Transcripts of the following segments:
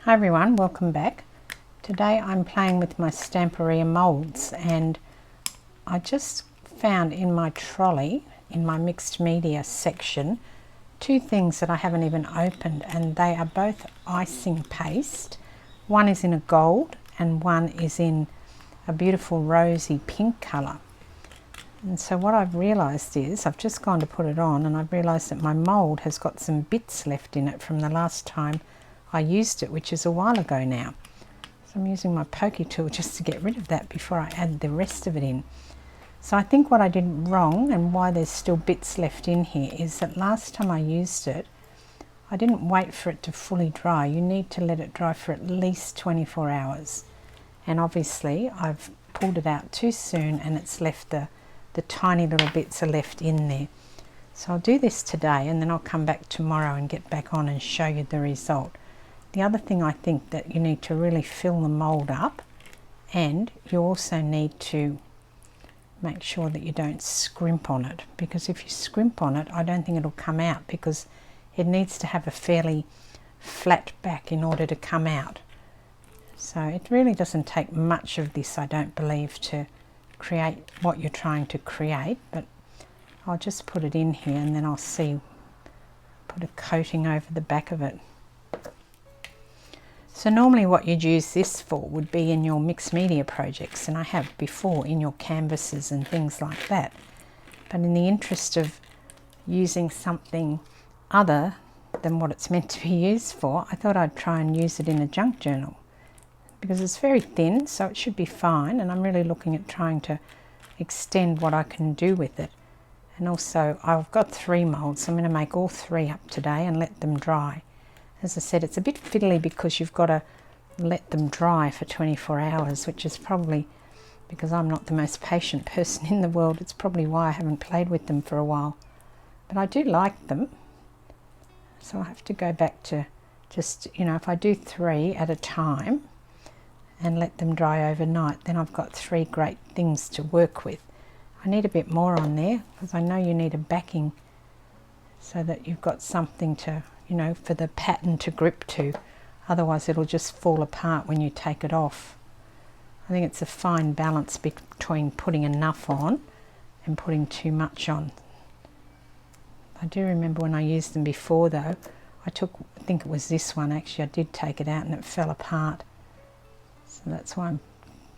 Hi everyone, welcome back. Today I'm playing with my Stamperia moulds, and I just found in my trolley, in my mixed media section, two things that I haven't even opened, and they are both icing paste. One is in a gold and one is in a beautiful rosy pink colour. And so what I've realised is, I've just gone to put it on and I've realised that my mould has got some bits left in it from the last time I used it, which is a while ago now. So I'm using my pokey tool just to get rid of that before I add the rest of it in. So I think what I did wrong and why there's still bits left in here is that last time I used it, I didn't wait for it to fully dry. You need to let it dry for at least 24 hours. And obviously I've pulled it out too soon and it's left the tiny little bits are left in there. So I'll do this today and then I'll come back tomorrow and get back on and show you the result. The other thing I think that you need to really fill the mould up, and you also need to make sure that you don't scrimp on it, because if you scrimp on it I don't think it'll come out, because it needs to have a fairly flat back in order to come out. So it really doesn't take much of this, I don't believe, to create what you're trying to create, but I'll just put it in here and then I'll put a coating over the back of it. So normally what you'd use this for would be in your mixed media projects, and I have before in your canvases and things like that. But in the interest of using something other than what it's meant to be used for, I thought I'd try and use it in a junk journal, because it's very thin, so it should be fine, and I'm really looking at trying to extend what I can do with it. And also I've got 3 moulds, so I'm going to make all 3 up today and let them dry. As I said, it's a bit fiddly because you've got to let them dry for 24 hours, which is probably because I'm not the most patient person in the world. It's probably why I haven't played with them for a while. But I do like them. So I have to go back to just, if I do 3 at a time and let them dry overnight, then I've got 3 great things to work with. I need a bit more on there because I know you need a backing so that you've got something to, for the pattern to grip to. Otherwise it'll just fall apart when you take it off. I think it's a fine balance between putting enough on and putting too much on. I do remember when I used them before though, I think it was this one actually, I did take it out and it fell apart. So that's why I'm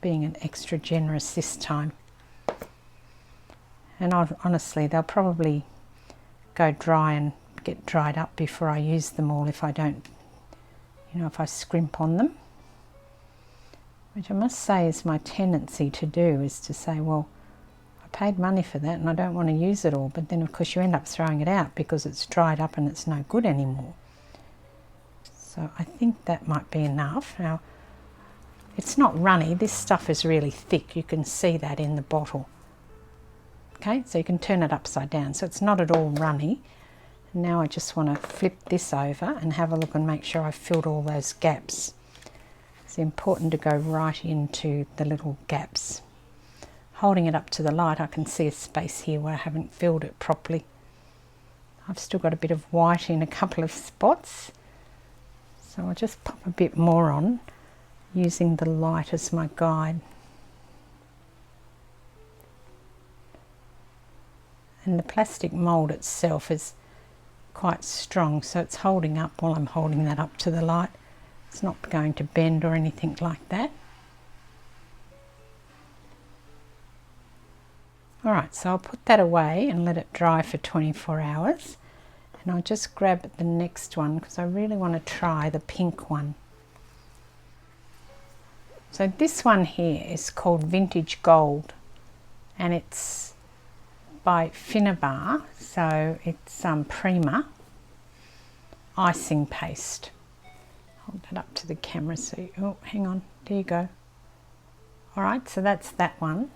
being an extra generous this time. And honestly, they'll probably go dry and get dried up before I use them all if I don't, if I scrimp on them. Which I must say is my tendency to do, is to say, well, I paid money for that and I don't want to use it all, but then of course you end up throwing it out because it's dried up and it's no good anymore. So I think that might be enough. Now, it's not runny, this stuff is really thick, you can see that in the bottle. Okay, so you can turn it upside down, so it's not at all runny. And now I just want to flip this over and have a look and make sure I've filled all those gaps. It's important to go right into the little gaps. Holding it up to the light, I can see a space here where I haven't filled it properly. I've still got a bit of white in a couple of spots, so I'll just pop a bit more on using the light as my guide. And the plastic mould itself is quite strong, so it's holding up while I'm holding that up to the light. It's not going to bend or anything like that. Alright, so I'll put that away and let it dry for 24 hours. And I'll just grab the next one because I really want to try the pink one. So this one here is called Vintage Gold, and it's by Finnabar, so it's Prima icing paste. Hold that up to the camera so oh, hang on, there you go. Alright, so that's that one.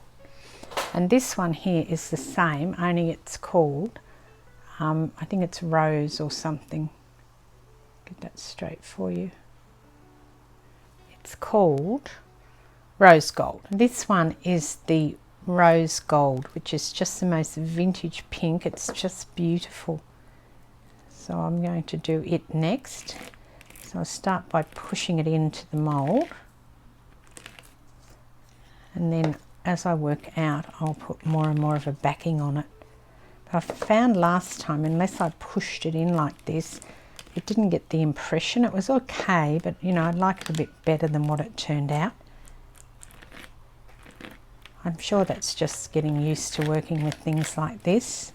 And this one here is the same, only it's called, I think it's rose or something. Get that straight for you. It's called Rose Gold. This one is the Rose Gold, which is just the most vintage pink. It's just beautiful. So I'm going to do it next. So I'll start by pushing it into the mould, and then as I work out I'll put more and more of a backing on it. But I found last time, unless I pushed it in like this, it didn't get the impression. It was okay, but you know, I like it a bit better than what it turned out. I'm sure that's just getting used to working with things like this.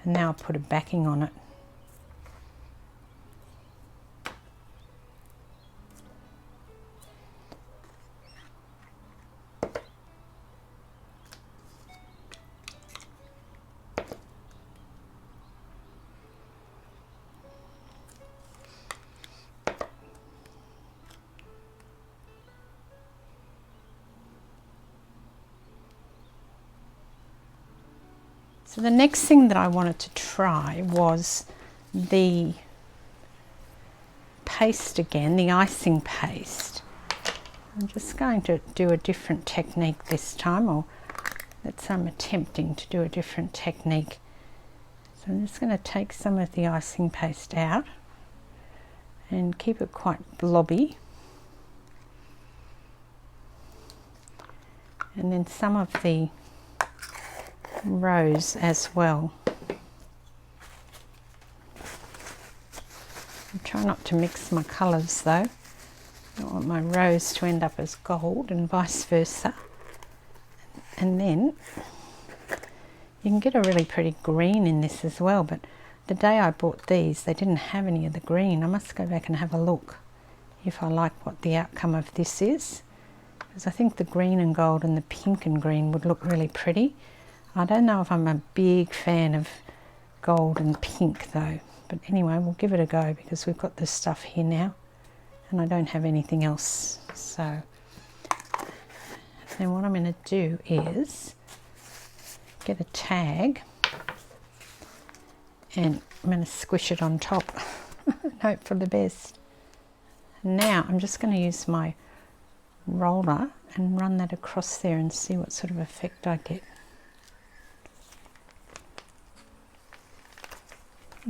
And now I'll put a backing on it. So the next thing that I wanted to try was the paste again, the icing paste. I'm just going to do a different technique this time, or I'm attempting to do a different technique. So I'm just going to take some of the icing paste out and keep it quite blobby. And then some of the rose as well. I try not to mix my colours though. I don't want my rose to end up as gold and vice versa. And then you can get a really pretty green in this as well, but the day I bought these they didn't have any of the green. I must go back and have a look if I like what the outcome of this is, because I think the green and gold and the pink and green would look really pretty. I don't know if I'm a big fan of gold and pink though, but anyway, we'll give it a go because we've got this stuff here now and I don't have anything else. So then what I'm going to do is get a tag and I'm going to squish it on top and hope for the best. Now I'm just going to use my roller and run that across there and see what sort of effect I get.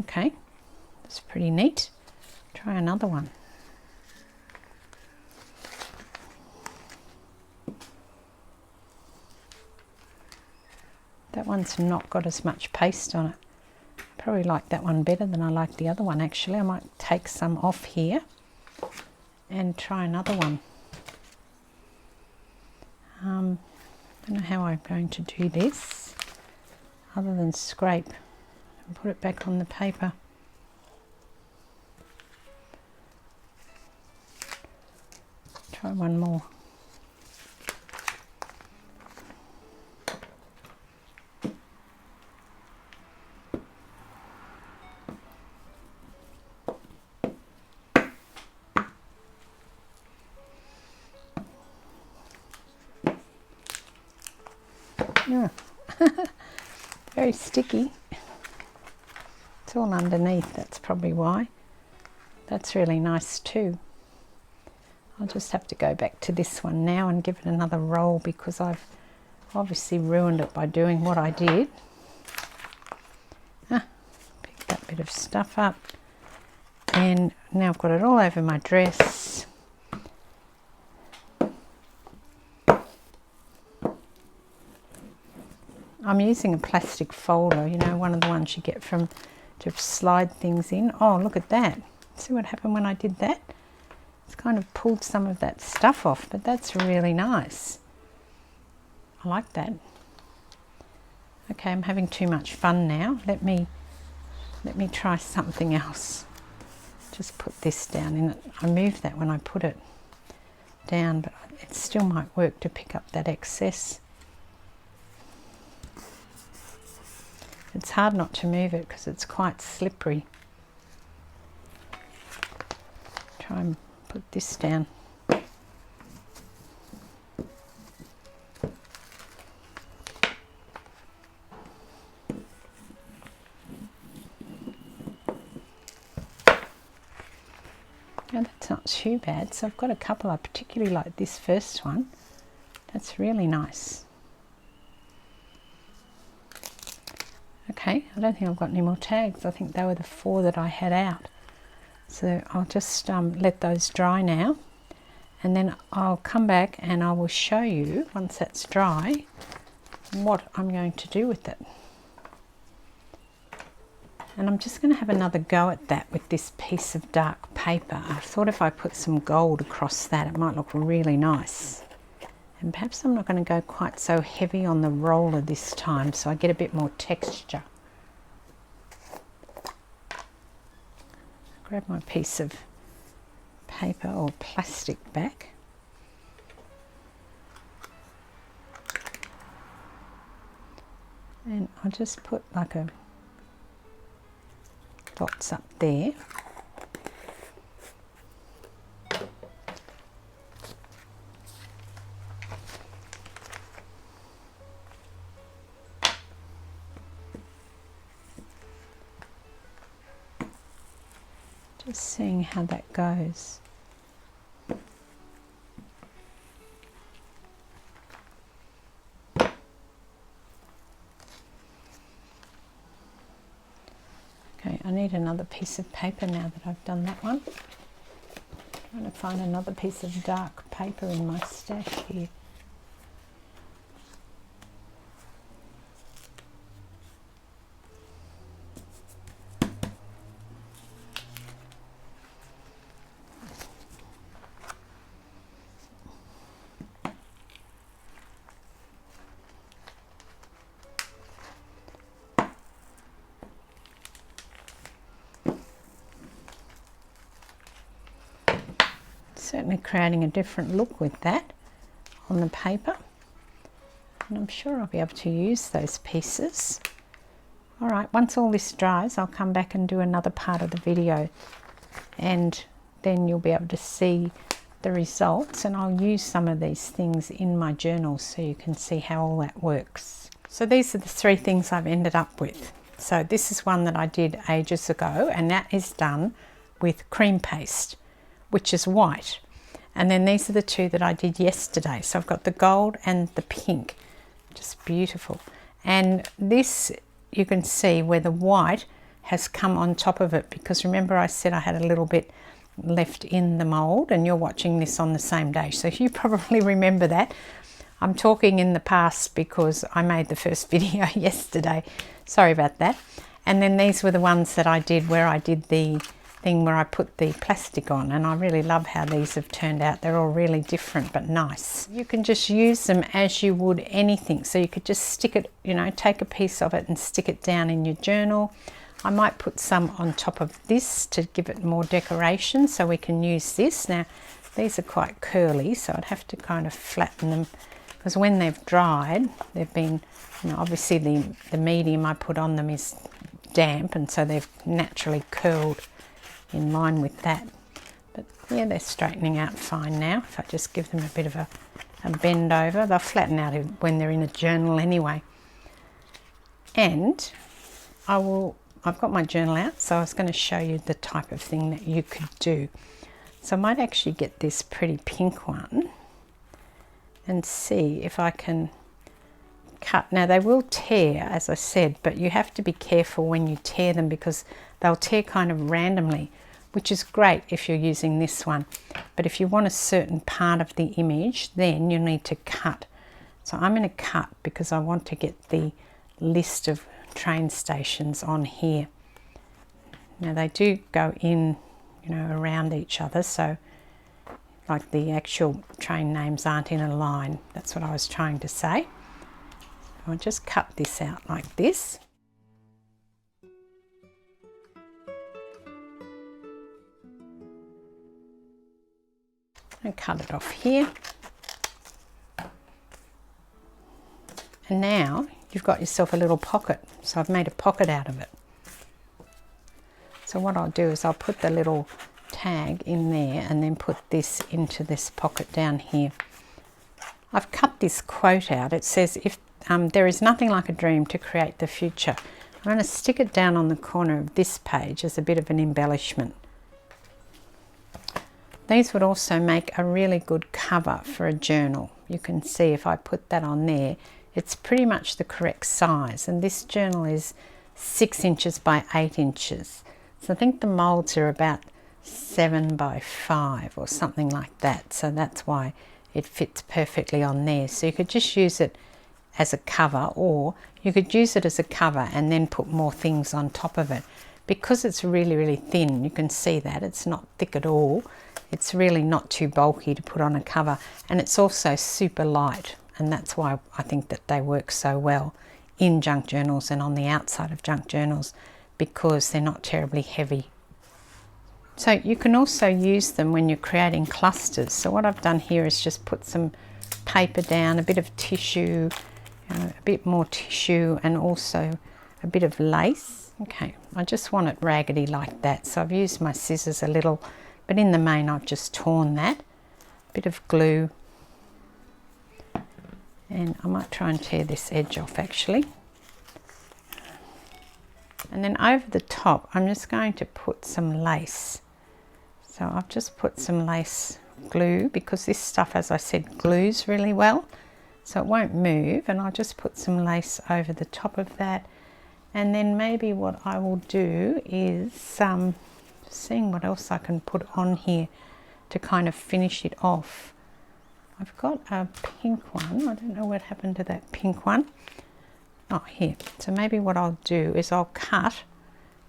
Okay, that's pretty neat. Try another one. That one's not got as much paste on it. Probably like that one better than I like the other one actually. I might take some off here and try another one. I don't know how I'm going to do this other than scrape and put it back on the paper. Try one more. Yeah. Very sticky. It's all underneath, that's probably why. That's really nice too. I'll just have to go back to this one now and give it another roll because I've obviously ruined it by doing what I did. Pick that bit of stuff up and now I've got it all over my dress. I'm using a plastic folder, you know, one of the ones you get from to slide things in. Oh, look at that. See what happened when I did that? It's kind of pulled some of that stuff off, but that's really nice. I like that. Okay, I'm having too much fun now. Let me try something else. Just put this down in it. I moved that when I put it down, but it still might work to pick up that excess. It's hard not to move it because it's quite slippery. Try and put this down. Now that's not too bad. So I've got a couple I particularly like this first one. That's really nice. Okay, I don't think I've got any more tags. I think they were the 4 that I had out. So I'll just let those dry now, and then I'll come back and I will show you, once that's dry, what I'm going to do with it. And I'm just going to have another go at that with this piece of dark paper. I thought if I put some gold across that, it might look really nice. And perhaps I'm not going to go quite so heavy on the roller this time, so I get a bit more texture. Grab my piece of paper or plastic back. And I'll just put like a dots up there. Just seeing how that goes. Okay, I need another piece of paper now that I've done that one. I'm trying to find another piece of dark paper in my stash here. Certainly creating a different look with that on the paper, and I'm sure I'll be able to use those pieces. All right, once all this dries, I'll come back and do another part of the video, and then you'll be able to see the results, and I'll use some of these things in my journal so you can see how all that works. So these are the 3 things I've ended up with. So this is one that I did ages ago, and that is done with cream paste, which is white. And then these are the 2 that I did yesterday. So I've got the gold and the pink, just beautiful. And this, you can see where the white has come on top of it, because remember I said I had a little bit left in the mould, and you're watching this on the same day. So you probably remember that. I'm talking in the past because I made the first video yesterday. Sorry about that. And then these were the ones that I did where I did the thing where I put the plastic on, and I really love how these have turned out. They're all really different but nice. You can just use them as you would anything, so you could just stick it, you know, take a piece of it and stick it down in your journal. I might put some on top of this to give it more decoration, so we can use this. Now these are quite curly, so I'd have to kind of flatten them, because when they've dried, they've been, you know, obviously the medium I put on them is damp, and so they've naturally curled in line with that. But yeah, they're straightening out fine now. If I just give them a bit of a bend over, they'll flatten out when they're in a journal anyway. And I've got my journal out, so I was going to show you the type of thing that you could do. So I might actually get this pretty pink one and see if I can cut. Now they will tear, as I said, but you have to be careful when you tear them, because they'll tear kind of randomly, which is great if you're using this one. But if you want a certain part of the image, then you need to cut. So I'm going to cut because I want to get the list of train stations on here. Now they do go in, you know, around each other, so like the actual train names aren't in a line. That's what I was trying to say. I'll just cut this out like this. And cut it off here. And now you've got yourself a little pocket. So I've made a pocket out of it. So what I'll do is I'll put the little tag in there and then put this into this pocket down here. I've cut this quote out. It says, if there is nothing like a dream to create the future. I'm going to stick it down on the corner of this page as a bit of an embellishment. These would also make a really good cover for a journal. you can see if I put that on there, it's pretty much the correct size. And this journal is 6 inches by 8 inches. So I think the molds are about 7 by 5 or something like that. So that's why it fits perfectly on there. So you could just use it as a cover, or you could use it as a cover and then put more things on top of it. Because it's really, really thin, you can see that it's not thick at all. It's really not too bulky to put on a cover, and it's also super light, and that's why I think that they work so well in junk journals and on the outside of junk journals, because they're not terribly heavy. So you can also use them when you're creating clusters. So what I've done here is just put some paper down, a bit of tissue, a bit more tissue, and also a bit of lace. Okay, I just want it raggedy like that, so I've used my scissors a little, but in the main I've just torn that. Bit of glue, and I might try and tear this edge off actually. And then over the top I'm just going to put some lace. So I've just put some lace glue, because this stuff, as I said, glues really well, so it won't move, and I'll just put some lace over the top of that. And then maybe what I will do is seeing what else I can put on here to kind of finish it off. I've got a pink one. I don't know what happened to that pink one. Oh, here. So maybe what I'll do is I'll cut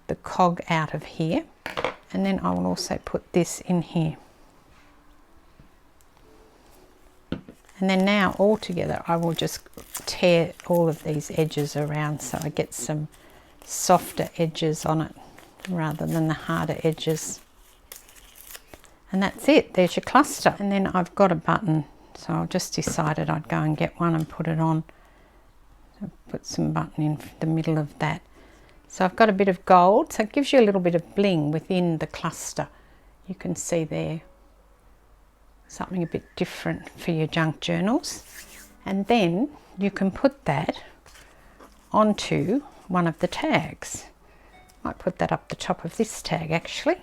the cog out of here, and then I will also put this in here. And then now all together I will just tear all of these edges around so I get some softer edges on it rather than the harder edges. And that's it, there's your cluster. And then I've got a button, so I just decided I'd go and get one and put it on. So put some button in the middle of that. So I've got a bit of gold, so it gives you a little bit of bling within the cluster. You can see there something a bit different for your junk journals. And then you can put that onto one of the tags. Might put that up the top of this tag actually.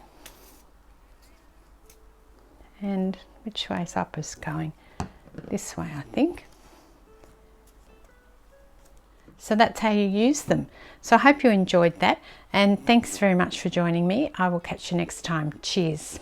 And which way's up is going? This way, I think. So that's how you use them. So I hope you enjoyed that, and thanks very much for joining me. I will catch you next time. Cheers.